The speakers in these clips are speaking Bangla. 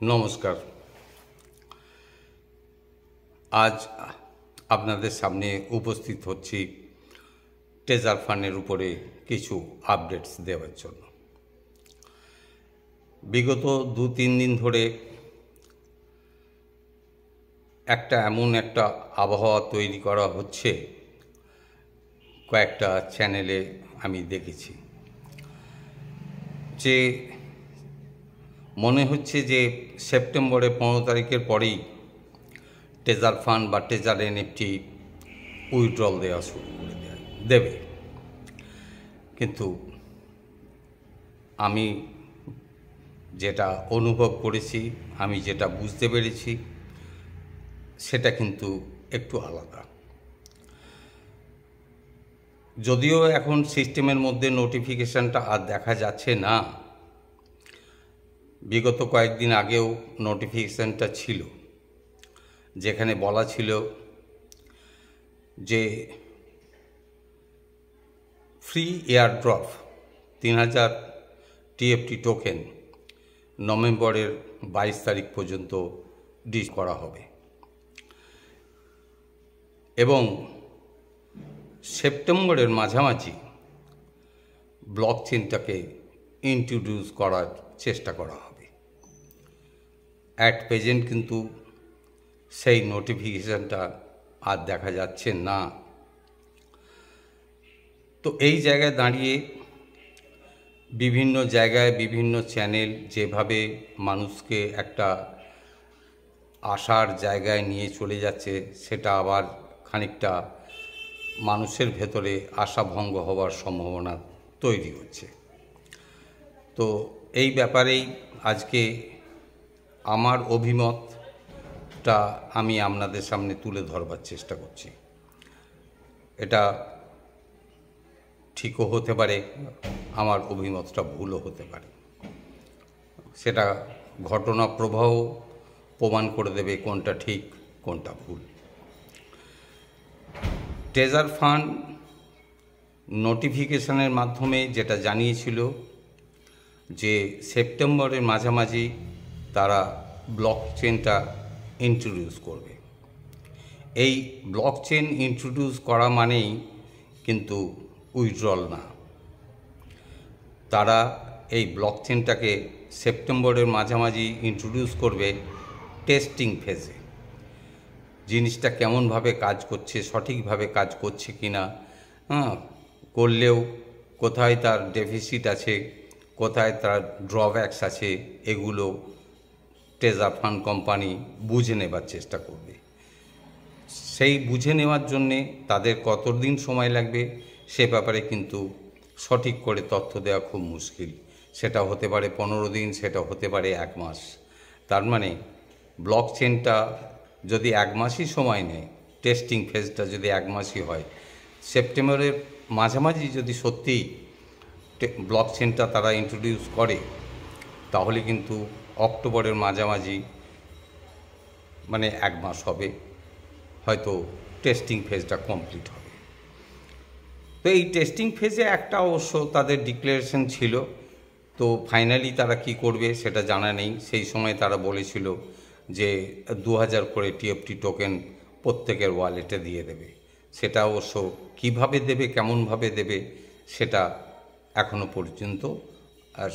নমস্কার। আজ আপনাদের সামনে উপস্থিত হচ্ছি ট্রেজার ফান্ডের উপরে কিছু আপডেটস দেওয়ার জন্য। বিগত 2-3 দিন ধরে এমন একটা আবহাওয়া তৈরি করা হচ্ছে, কয়েকটা চ্যানেলে আমি দেখেছি যে মনে হচ্ছে যে সেপ্টেম্বরের 15 তারিখের পরেই ট্রেজার ফান্ড বা ট্রেজার এনএফটি উইথড্রল দেওয়া শুরু করে দেবে। কিন্তু আমি যেটা অনুভব করেছি, আমি যেটা বুঝতে পেরেছি, সেটা কিন্তু একটু আলাদা। যদিও এখন সিস্টেমের মধ্যে নোটিফিকেশানটা আর দেখা যাচ্ছে না, বিগত কয়েকদিন আগেও নোটিফিকেশানটা ছিল, যেখানে বলা ছিল যে ফ্রি এয়ারড্রপ 3000 টিএফটি টোকেন নভেম্বরের 22 তারিখ পর্যন্ত ডিস করা হবে এবং সেপ্টেম্বরের মাঝামাঝি ব্লক চেইনটাকে ইন্ট্রোডিউস করার চেষ্টা করা হবে। অ্যাট প্রেজেন্ট কিন্তু সেই নোটিফিকেশানটা আর দেখা যাচ্ছে না। তো এই জায়গায় দাঁড়িয়ে বিভিন্ন জায়গায় বিভিন্ন চ্যানেল যেভাবে মানুষকে একটা আশার জায়গায় নিয়ে চলে যাচ্ছে, সেটা আবার খানিকটা মানুষের ভেতরে আশাভঙ্গ হওয়ার সম্ভাবনা তৈরি হচ্ছে। তো এই ব্যাপারেই আজকে আমার অভিমতটা আমি আপনাদের সামনে তুলে ধরবার চেষ্টা করছি। এটা ঠিকও হতে পারে, আমার অভিমতটা ভুলও হতে পারে। সেটা ঘটনা প্রবাহ প্রমাণ করে দেবে কোনটা ঠিক কোনটা ভুল। ট্রেজার ফান্ড নোটিফিকেশনের মাধ্যমে যেটা জানিয়েছিল যে সেপ্টেম্বরের মাঝামাঝি তারা ব্লক চেইনটা ইন্ট্রোডিউস করবে। এই ব্লক চেইন ইন্ট্রোডিউস করা মানেই কিন্তু উইথড্রল না। তারা এই ব্লক চেইনটাকে সেপ্টেম্বরের মাঝামাঝি ইন্ট্রোডিউস করবে টেস্টিং ফেজে। জিনিসটা কেমনভাবে কাজ করছে, সঠিকভাবে কাজ করছে কি না, করলেও কোথায় তার ডেফিসিট আছে, কোথায় তার ড্রব্যাকস আছে, এগুলো ট্রেজার ফান্ড কোম্পানি বুঝে নেবার চেষ্টা করবে। সেই বুঝে নেওয়ার জন্যে তাদের কতদিন সময় লাগবে সে ব্যাপারে কিন্তু সঠিক করে তথ্য দেওয়া খুব মুশকিল। সেটা হতে পারে 15 দিন, সেটা হতে পারে 1 মাস। তার মানে ব্লক চেইনটা যদি 1 মাসই সময় নেয়, টেস্টিং ফেজটা যদি 1 মাসই হয়, সেপ্টেম্বরের মাঝামাঝি যদি সত্যিই ব্লক চেইনটা তারা ইন্ট্রোডিউস করে, তাহলে কিন্তু অক্টোবরের মাঝামাঝি মানে 1 মাস হবে, হয়তো টেস্টিং ফেজটা কমপ্লিট হবে। তো এই টেস্টিং ফেজে একটা অবশ্য তাদের ডিক্লারেশন ছিল, তো ফাইনালি তারা কি করবে সেটা জানা নেই। সেই সময় তারা বলেছিল যে 2000 করে টিএফটি টোকেন প্রত্যেকের ওয়ালেটে দিয়ে দেবে। সেটা অবশ্য কীভাবে দেবে, কেমনভাবে দেবে, সেটা এখনও পর্যন্ত আর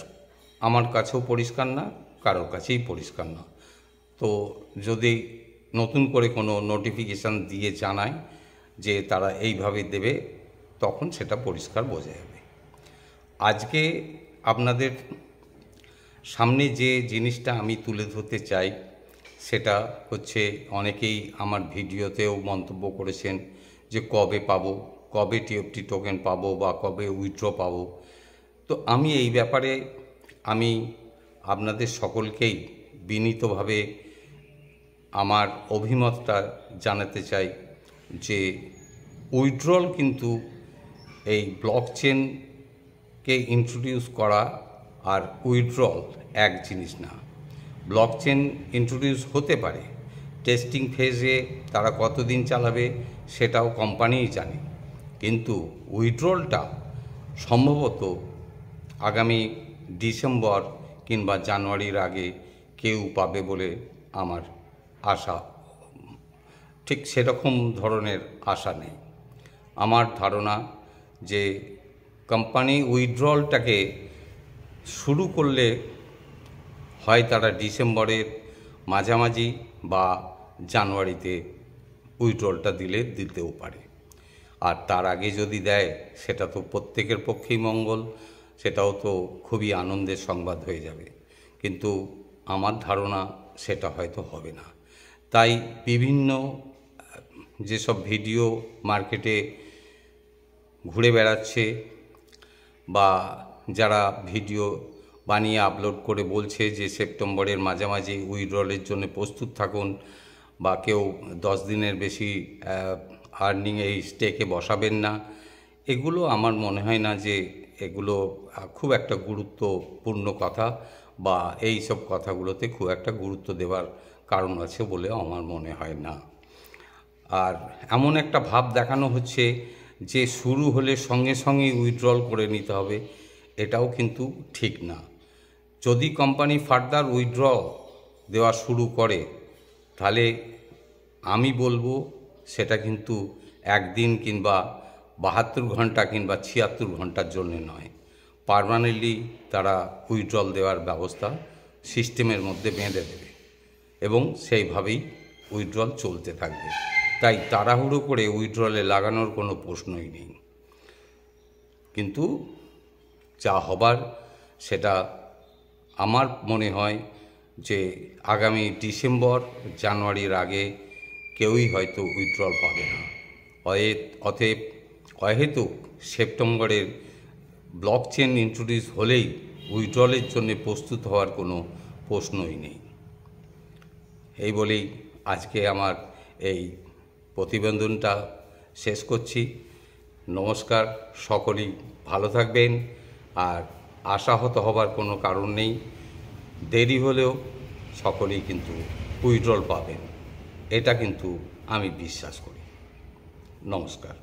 আমার কাছেও পরিষ্কার না, কারোর কাছেই পরিষ্কার না। তো যদি নতুন করে কোনো নোটিফিকেশান দিয়ে জানায় যে তারা এইভাবে দেবে, তখন সেটা পরিষ্কার বোঝা যাবে। আজকে আপনাদের সামনে যে জিনিসটা আমি তুলে ধরতে চাই সেটা হচ্ছে, অনেকেই আমার ভিডিওতেও মন্তব্য করেছেন যে কবে পাবো, কবে টিএফটি টোকেন পাবো বা কবে উইথড্র পাবো। তো আমি এই ব্যাপারে আমি আপনাদের সকলকেই বিনীতভাবে আমার অভিমতটা জানাতে চাই যে উইথড্রল কিন্তু এই ব্লক চেইনকে ইন্ট্রোডিউস করা আর উইথড্রল এক জিনিস না। ব্লক চেইন ইন্ট্রোডিউস হতে পারে, টেস্টিং ফেজে তারা কতদিন চালাবে সেটাও কোম্পানিই জানে, কিন্তু উইথড্রলটা সম্ভবত আগামী ডিসেম্বর কিংবা জানুয়ারির আগে কেউ পাবে বলে আমার আশা, ঠিক সেরকম ধরনের আশা নেই। আমার ধারণা যে কোম্পানি উইথড্রলটাকে শুরু করলে হয় তারা ডিসেম্বরের মাঝামাঝি বা জানুয়ারিতে উইথড্রলটা দিতেও পারে। আর তার আগে যদি দেয় সেটা তো প্রত্যেকের পক্ষেই মঙ্গল, সেটাও তো খুবই আনন্দের সংবাদ হয়ে যাবে। কিন্তু আমার ধারণা সেটা হয়তো হবে না। তাই বিভিন্ন যেসব ভিডিও মার্কেটে ঘুরে বেড়াচ্ছে বা যারা ভিডিও বানিয়ে আপলোড করে বলছে যে সেপ্টেম্বরের মাঝামাঝি উইথড্রলের জন্য প্রস্তুত থাকুন, বা কেউ 10 দিনের বেশি আর্নিং এই স্টেকে বসাবেন না, এগুলো আমার মনে হয় না যে এগুলো খুব একটা গুরুত্বপূর্ণ কথা, বা এই সব কথাগুলোতে খুব একটা গুরুত্ব দেওয়ার কারণ আছে বলে আমার মনে হয় না। আর এমন একটা ভাব দেখানো হচ্ছে যে শুরু হলে সঙ্গে সঙ্গেই উইথড্রল করে নিতে হবে, এটাও কিন্তু ঠিক না। যদি কোম্পানি ফার্দার উইথড্র দেওয়া শুরু করে তাহলে আমি বলবো সেটা কিন্তু একদিন কিংবা 72 ঘন্টা কিংবা 76 ঘন্টার জন্য নয়, পার্মানেন্টলি তারা উইথড্রল দেওয়ার ব্যবস্থা সিস্টেমের মধ্যে বেঁধে দেবে এবং সেইভাবেই উইথড্রল চলতে থাকবে। তাই তাড়াহুড়ো করে উইথড্রলে লাগানোর কোনো প্রশ্নই নেই। কিন্তু যা হবার সেটা আমার মনে হয় যে আগামী ডিসেম্বর জানুয়ারির আগে কেউই হয়তো উইথড্রল পাবে না। অতএব অহেতুক সেপ্টেম্বরের ব্লকচেন ইন্ট্রোডিউস হলেই উইথড্রলের জন্য প্রস্তুত হওয়ার কোনো প্রশ্নই নেই। এই বলেই আজকে আমার এই প্রতিবেদনটা শেষ করছি। নমস্কার, সকলেই ভালো থাকবেন। আর আশাহত হবার কোনো কারণ নেই, দেরি হলেও সকলেই কিন্তু উইথড্রল পাবেন, এটা কিন্তু আমি বিশ্বাস করি। নমস্কার।